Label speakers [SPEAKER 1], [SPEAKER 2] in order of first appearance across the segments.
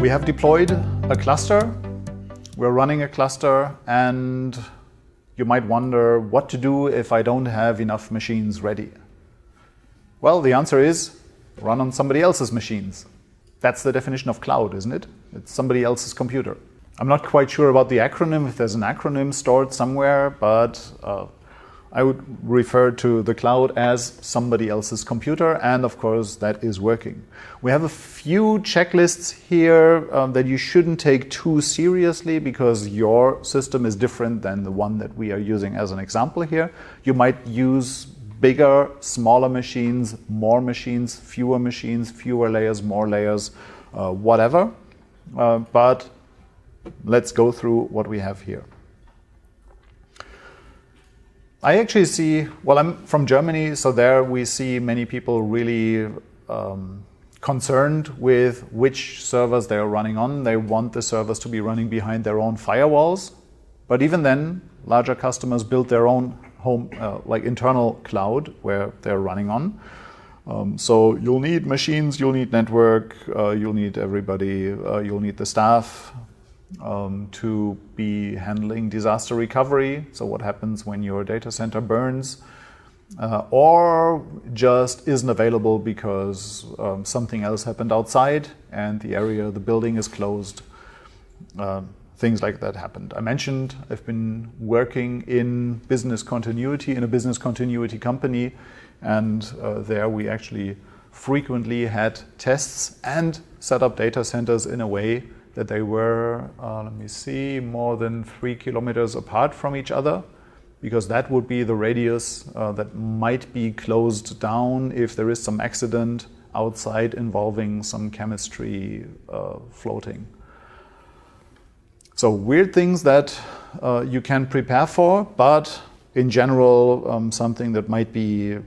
[SPEAKER 1] We have deployed a cluster. We're running a cluster, and you might wonder what to do if I don't have enough machines ready. Well, the answer is run on somebody else's machines. That's the definition of cloud, isn't it? It's somebody else's computer. I'm not quite sure about the acronym, if there's an acronym stored somewhere, but I would refer to the cloud as somebody else's computer, and of course that is working. We have a few checklists here that you shouldn't take too seriously because your system is different than the one that we are using as an example here. You might use bigger, smaller machines, more machines, fewer layers, more layers, whatever. But let's go through what we have here. I actually see, well, I'm from Germany, so there we see many people really concerned with which servers they are running on. They want the servers to be running behind their own firewalls. But even then, larger customers build their own home, like internal cloud where they're running on. So you'll need machines, you'll need network, you'll need everybody, you'll need the staff to be handling disaster recovery. So what happens when your data center burns or just isn't available because something else happened outside and the area, the building is closed. Things like that happened. I mentioned I've been working in business continuity, in a business continuity company, and there we actually frequently had tests and set up data centers in a way that they were, let me see, more than 3 kilometers apart from each other, because that would be the radius that might be closed down if there is some accident outside involving some chemistry floating. So weird things that you can prepare for, but in general, something that might be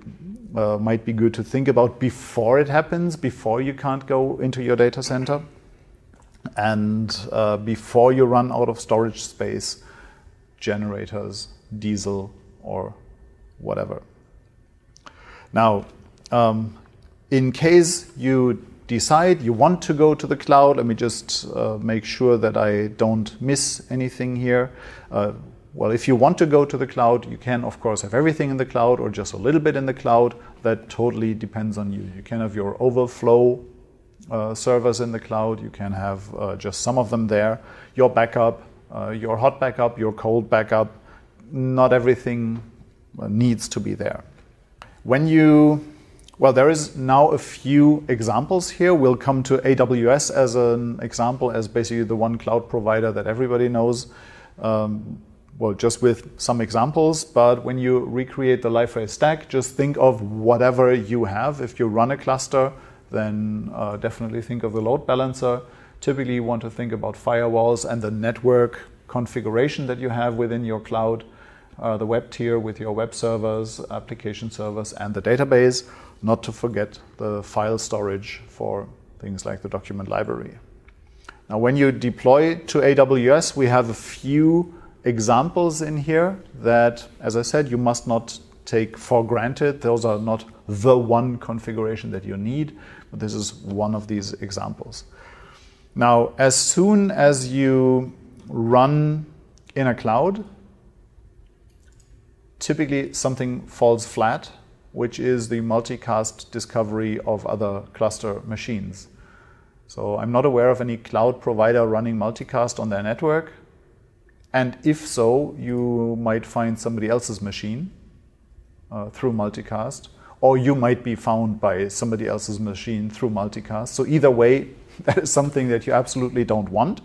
[SPEAKER 1] good to think about before it happens, before you can't go into your data center, and before you run out of storage space, generators, diesel, or whatever. Now, in case you decide you want to go to the cloud, let me just make sure that I don't miss anything here. Well, if you want to go to the cloud, you can, of course, have everything in the cloud or just a little bit in the cloud. That totally depends on you. You can have your overflow servers in the cloud. You can have just some of them there. Your backup, your hot backup, your cold backup. Not everything needs to be there. Well, there is now a few examples here. We'll come to AWS as an example, as basically the one cloud provider that everybody knows. Well, just with some examples, but when you recreate the Liferay stack, just think of whatever you have. If you run a cluster, then definitely think of the load balancer. Typically, you want to think about firewalls and the network configuration that you have within your cloud, the web tier with your web servers, application servers, and the database. Not to forget the file storage for things like the document library. Now, when you deploy to AWS, we have a few examples in here that, as I said, you must not take for granted. Those are not the one configuration that you need, but this is one of these examples. Now, as soon as you run in a cloud, typically something falls flat, which is the multicast discovery of other cluster machines. So I'm not aware of any cloud provider running multicast on their network. And if so, you might find somebody else's machine through multicast, or you might be found by somebody else's machine through multicast. So either way, that is something that you absolutely don't want,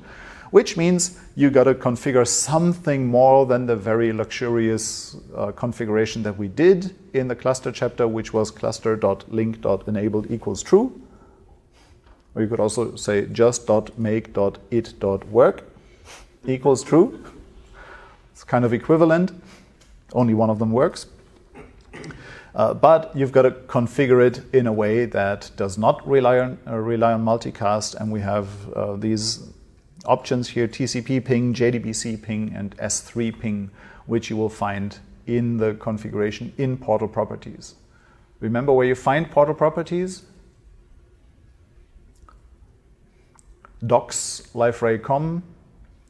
[SPEAKER 1] which means you got to configure something more than the very luxurious configuration that we did in the cluster chapter, which was cluster.link.enabled equals true. Or you could also say just.make.it.work equals true. It's kind of equivalent. Only one of them works. But you've got to configure it in a way that does not rely on multicast, and we have these options here: TCP ping, JDBC ping, and S3 ping, which you will find in the configuration in portal properties. Remember where you find portal properties? docs liferay.com,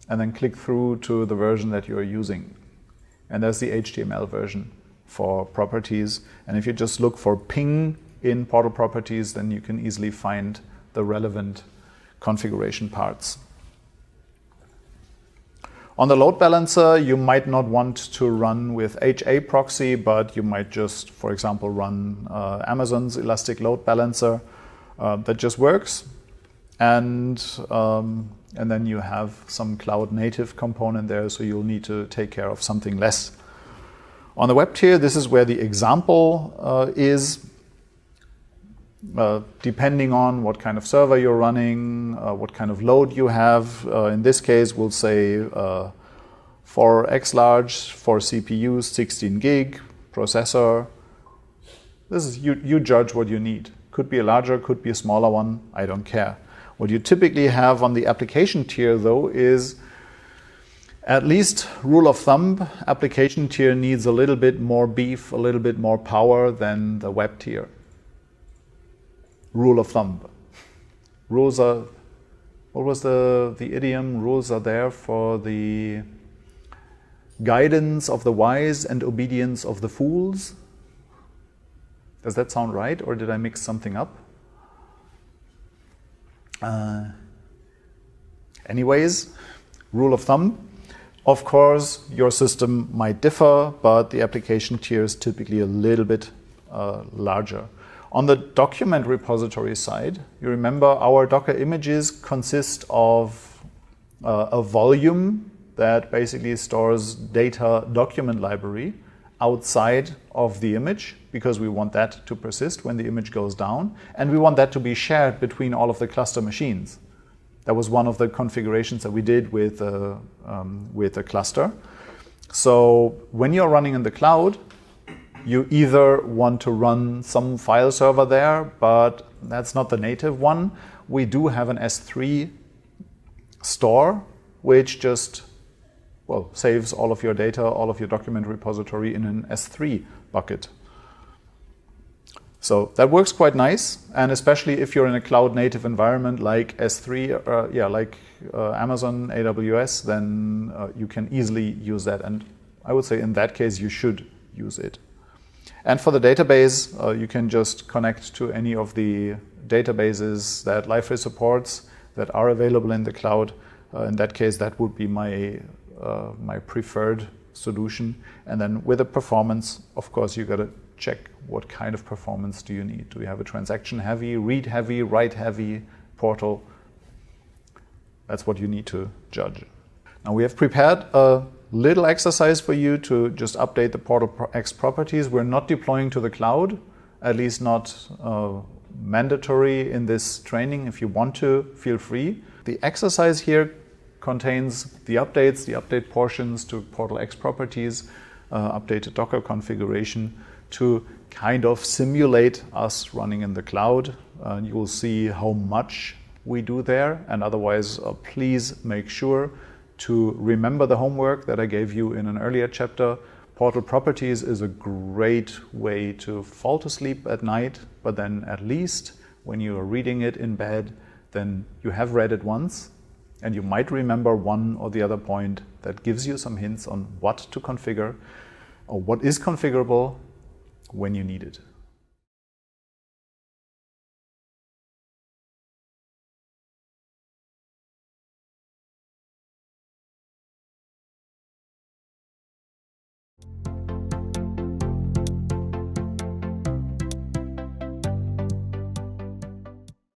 [SPEAKER 1] and then click through to the version that you're using. And there's the HTML version for properties. And if you just look for ping in portal properties, then you can easily find the relevant configuration parts. On the load balancer, you might not want to run with HA proxy, but you might just, for example, run Amazon's Elastic Load Balancer. That just works. And then you have some cloud native component there, so you'll need to take care of something less. On the web tier, this is where the example is. Depending on what kind of server you're running, what kind of load you have. In this case, we'll say 4 X-large, 4 CPUs, 16 gig, processor. This is you judge what you need. Could be a larger, could be a smaller one, I don't care. What you typically have on the application tier, though, is at least rule of thumb, application tier needs a little bit more beef, a little bit more power than the web tier. Rule of thumb. Rules are, what was the idiom? Rules are there for the guidance of the wise and obedience of the fools. Does that sound right, or did I mix something up? Anyways, rule of thumb. Of course, your system might differ, but the application tier is typically a little bit larger. On the document repository side, you remember our Docker images consist of a volume that basically stores data document library outside of the image, because we want that to persist when the image goes down, and we want that to be shared between all of the cluster machines. That was one of the configurations that we did with a cluster. So when you're running in the cloud, you either want to run some file server there, but that's not the native one. We do have an S3 store, which just saves all of your data, all of your document repository in an S3 bucket. So that works quite nice, and especially if you're in a cloud-native environment like S3, like Amazon, AWS, then you can easily use that. And I would say in that case, you should use it. And for the database, you can just connect to any of the databases that Liferay supports that are available in the cloud. In that case, that would be my preferred solution. And then with the performance, of course, you got to check what kind of performance do you need. Do you have a transaction-heavy, read-heavy, write-heavy portal? That's what you need to judge. Now we have prepared a little exercise for you to just update the Portal X properties. We're not deploying to the cloud, at least not mandatory in this training. If you want to, feel free. The exercise here contains the updates, the update portions to Portal X properties, updated Docker configuration to kind of simulate us running in the cloud. You will see how much we do there, and otherwise please make sure to remember the homework that I gave you in an earlier chapter. Portal properties is a great way to fall to sleep at night, but then at least when you are reading it in bed, then you have read it once, and you might remember one or the other point that gives you some hints on what to configure or what is configurable when you need it.